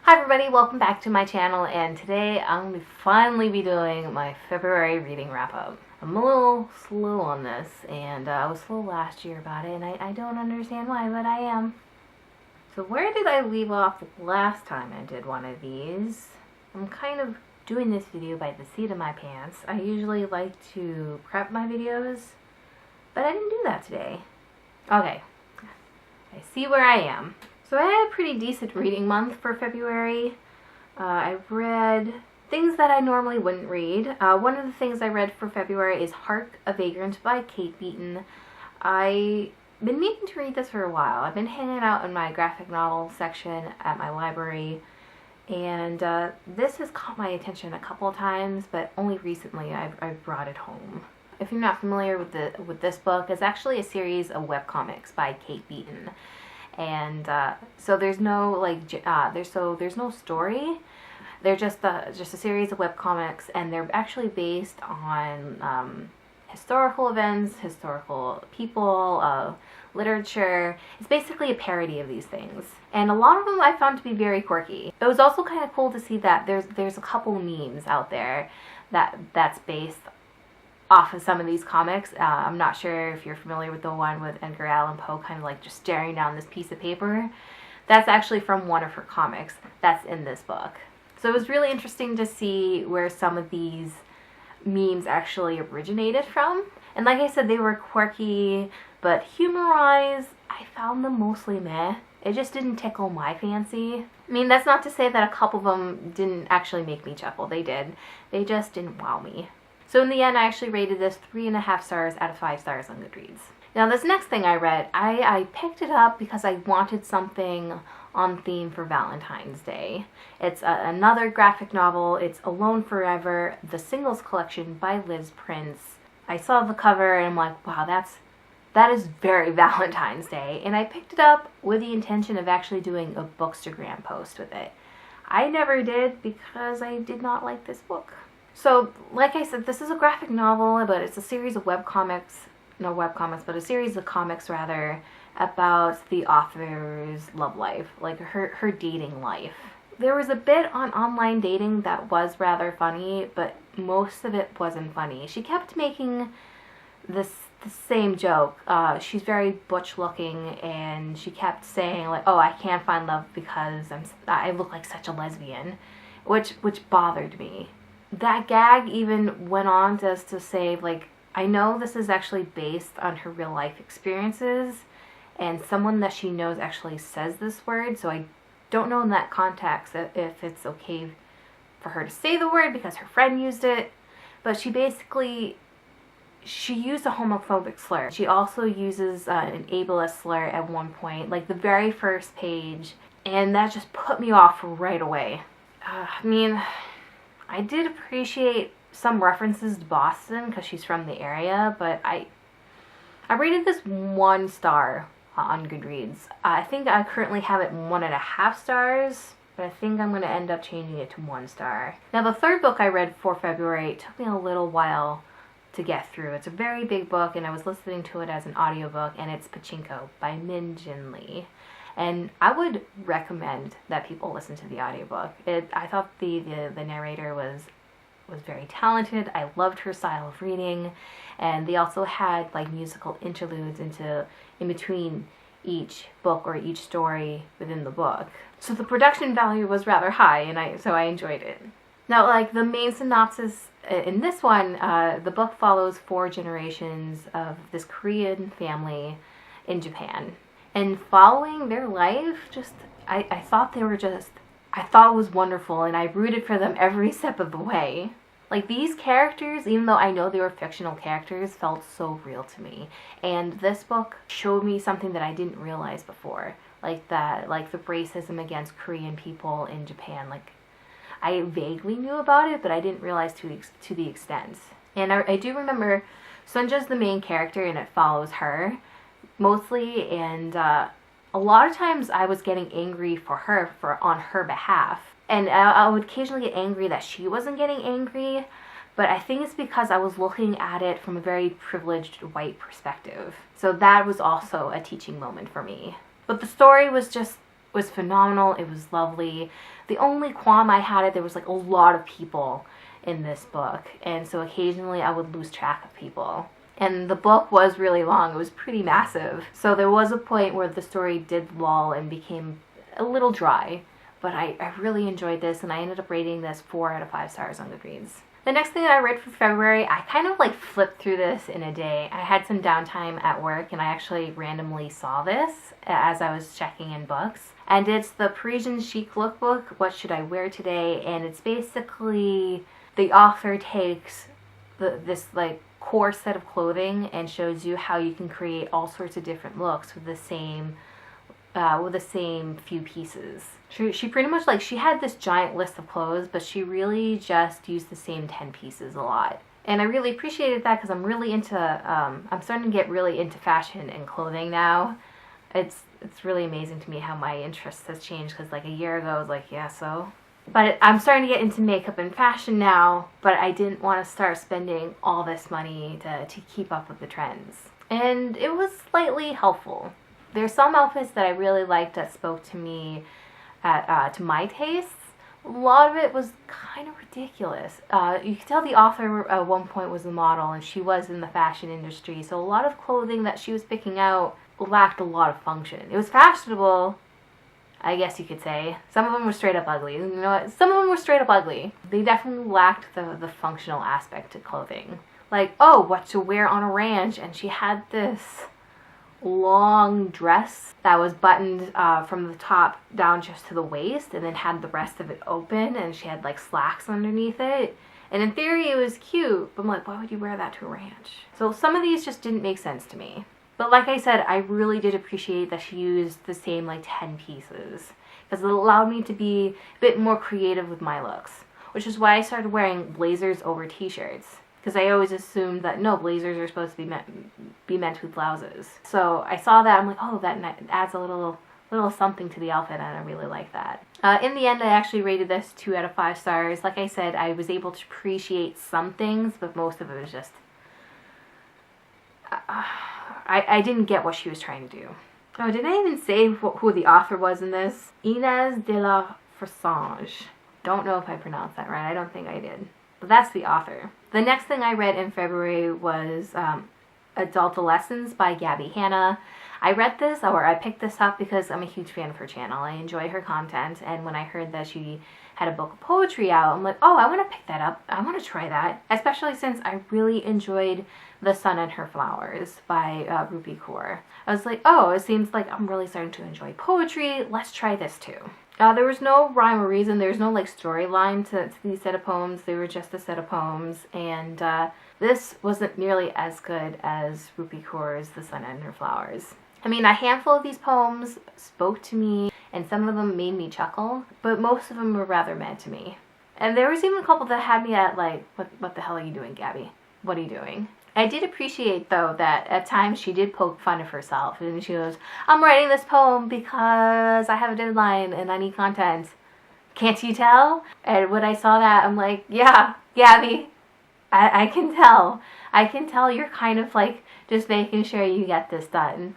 Hi everybody, welcome back to my channel, and today I'm going to finally be doing my February reading wrap-up. I'm a little slow on this, and I was slow last year about it, and I don't understand why, but I am. So where did I leave off last time I did one of these? I'm kind of doing this video by the seat of my pants. I usually like to prep my videos, but I didn't do that today. Okay, I see where I am. So I had a pretty decent reading month for February. I read things that I normally wouldn't read. One of the things I read for February is Hark! A Vagrant by Kate Beaton. I've been meaning to read this for a while. I've been hanging out in my graphic novel section at my library, and this has caught my attention a couple of times, but only recently I've brought it home. If you're not familiar with this book, it's actually a series of webcomics by Kate Beaton. And so there's no there's no story. They're just a series of webcomics, and they're actually based on historical events, historical people, literature. It's basically a parody of these things, and a lot of them I found to be very quirky. It was also kind of cool to see that there's a couple memes out there that's based off of some of these comics. I'm not sure if you're familiar with the one with Edgar Allan Poe kind of like just staring down this piece of paper. That's actually from one of her comics that's in this book. So it was really interesting to see where some of these memes actually originated from. And like I said, they were quirky, but humor-wise, I found them mostly meh. It just didn't tickle my fancy. I mean, that's not to say that a couple of them didn't actually make me chuckle. They did. They just didn't wow me. So in the end, I actually rated this 3.5 stars out of 5 stars on Goodreads. Now this next thing I read, I picked it up because I wanted something on theme for Valentine's Day. It's another graphic novel. It's Alone Forever, the Singles Collection by Liz Prince. I saw the cover and I'm like, wow, that is very Valentine's Day. And I picked it up with the intention of actually doing a Bookstagram post with it. I never did because I did not like this book. So, like I said, this is a graphic novel, but it's a series of a series of comics rather, about the author's love life, like her dating life. There was a bit on online dating that was rather funny, but most of it wasn't funny. She kept making the same joke. She's very butch looking, and she kept saying like, "Oh, I can't find love because I look like such a lesbian," which bothered me. That gag even went on to say, like, I know this is actually based on her real life experiences, and someone that she knows actually says this word, so I don't know in that context if it's okay for her to say the word because her friend used it, but she used a homophobic slur. She also uses an ableist slur at one point, like the very first page, and that just put me off right away. I did appreciate some references to Boston because she's from the area, but I rated this 1 star on Goodreads. I think I currently have it 1.5 stars, but I think I'm going to end up changing it to 1 star. Now the third book I read for February, it took me a little while to get through. It's a very big book, and I was listening to it as an audiobook, and it's Pachinko by Min Jin Lee. And I would recommend that people listen to the audiobook. I thought the narrator was very talented. I loved her style of reading, and they also had like musical interludes in between each book or each story within the book. So the production value was rather high, and so I enjoyed it. Now, like the main synopsis in this one, the book follows 4 generations of this Korean family in Japan. And following their life, I thought it was wonderful, and I rooted for them every step of the way. Like, these characters, even though I know they were fictional characters, felt so real to me. And this book showed me something that I didn't realize before. Like the racism against Korean people in Japan. Like, I vaguely knew about it, but I didn't realize to the extent. And I do remember Sunja's the main character, and it follows her mostly, and a lot of times I was getting angry on her behalf, and I would occasionally get angry that she wasn't getting angry, but I think it's because I was looking at it from a very privileged white perspective. So that was also a teaching moment for me. But the story was was phenomenal. It was lovely. The only qualm I had, there was like a lot of people in this book, and so occasionally I would lose track of people. And the book was really long. It was pretty massive. So there was a point where the story did lull and became a little dry. But I really enjoyed this, and I ended up rating this 4 out of 5 stars on Goodreads. The next thing that I read for February, I kind of like flipped through this in a day. I had some downtime at work, and I actually randomly saw this as I was checking in books. And it's the Parisian Chic Lookbook, What Should I Wear Today? And it's basically the author takes this like core set of clothing and shows you how you can create all sorts of different looks with the same few pieces. She pretty much, like, she had this giant list of clothes, but she really just used the same 10 pieces a lot. And I really appreciated that because I'm really into, I'm starting to get really into fashion and clothing now. It's really amazing to me how my interest has changed, because like a year ago I was like, yeah, so. But I'm starting to get into makeup and fashion now, but I didn't want to start spending all this money to keep up with the trends. And it was slightly helpful. There's some outfits that I really liked that spoke to me, to my tastes. A lot of it was kind of ridiculous. You could tell the author at one point was a model, and she was in the fashion industry, so a lot of clothing that she was picking out lacked a lot of function. It was fashionable, I guess you could say. Some of them were straight up ugly. You know what? Some of them were straight up ugly. They definitely lacked the functional aspect to clothing. Like, oh, what to wear on a ranch, and she had this long dress that was buttoned from the top down just to the waist, and then had the rest of it open, and she had like slacks underneath it. And in theory it was cute, but I'm like, why would you wear that to a ranch? So some of these just didn't make sense to me. But like I said, I really did appreciate that she used the same like 10 pieces, because it allowed me to be a bit more creative with my looks, which is why I started wearing blazers over t-shirts. Because I always assumed that, no, blazers are supposed to be meant with blouses. So I saw that, I'm like, oh, that adds a little something to the outfit, and I really like that. In the end, I actually rated this 2 out of 5 stars. Like I said, I was able to appreciate some things, but most of it was just... I didn't get what she was trying to do. Oh, did I even say who the author was in this? Inés de la Forsange. Don't know if I pronounced that right. I don't think I did. But that's the author. The next thing I read in February was Adultolescence by Gabby Hanna. I read this, or I picked this up because I'm a huge fan of her channel. I enjoy her content, and when I heard that she had a book of poetry out, I'm like, oh, I want to pick that up. I want to try that, especially since I really enjoyed The Sun and Her Flowers by Rupi Kaur. I was like, oh, it seems like I'm really starting to enjoy poetry. Let's try this too. There was no rhyme or reason. There's no like storyline to these set of poems. They were just a set of poems, and this wasn't nearly as good as Rupi Kaur's The Sun and Her Flowers. I mean, a handful of these poems spoke to me, and some of them made me chuckle, but most of them were rather mad to me. And there was even a couple that had me at like, what the hell are you doing, Gabby? What are you doing? I did appreciate, though, that at times she did poke fun of herself, and she goes, I'm writing this poem because I have a deadline and I need content. Can't you tell? And when I saw that, I'm like, yeah, Gabby, I can tell. I can tell you're kind of like just making sure you get this done.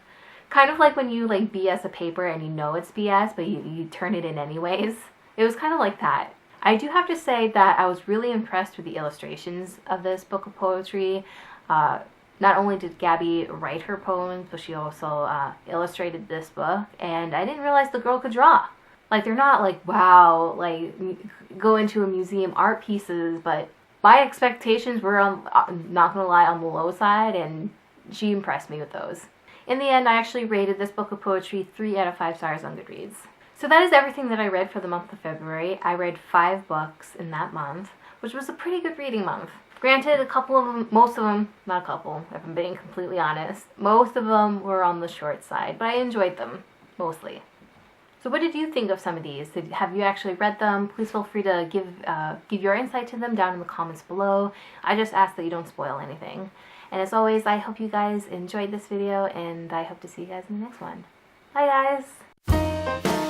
Kind of like when you like BS a paper and you know it's BS, but you turn it in anyways. It was kind of like that. I do have to say that I was really impressed with the illustrations of this book of poetry. Not only did Gabby write her poems, but she also illustrated this book, and I didn't realize the girl could draw. Like, they're not like, wow, like, go into a museum art pieces, but my expectations were, not gonna lie, on the low side, and she impressed me with those. In the end, I actually rated this book of poetry 3 out of 5 stars on Goodreads. So that is everything that I read for the month of February. I read 5 books in that month, which was a pretty good reading month. Granted, a couple of them, most of them, not a couple, if I'm being completely honest, most of them were on the short side, but I enjoyed them, mostly. So what did you think of some of these? Have you actually read them? Please feel free to give your insight to them down in the comments below. I just ask that you don't spoil anything. And as always, I hope you guys enjoyed this video, and I hope to see you guys in the next one. Bye, guys!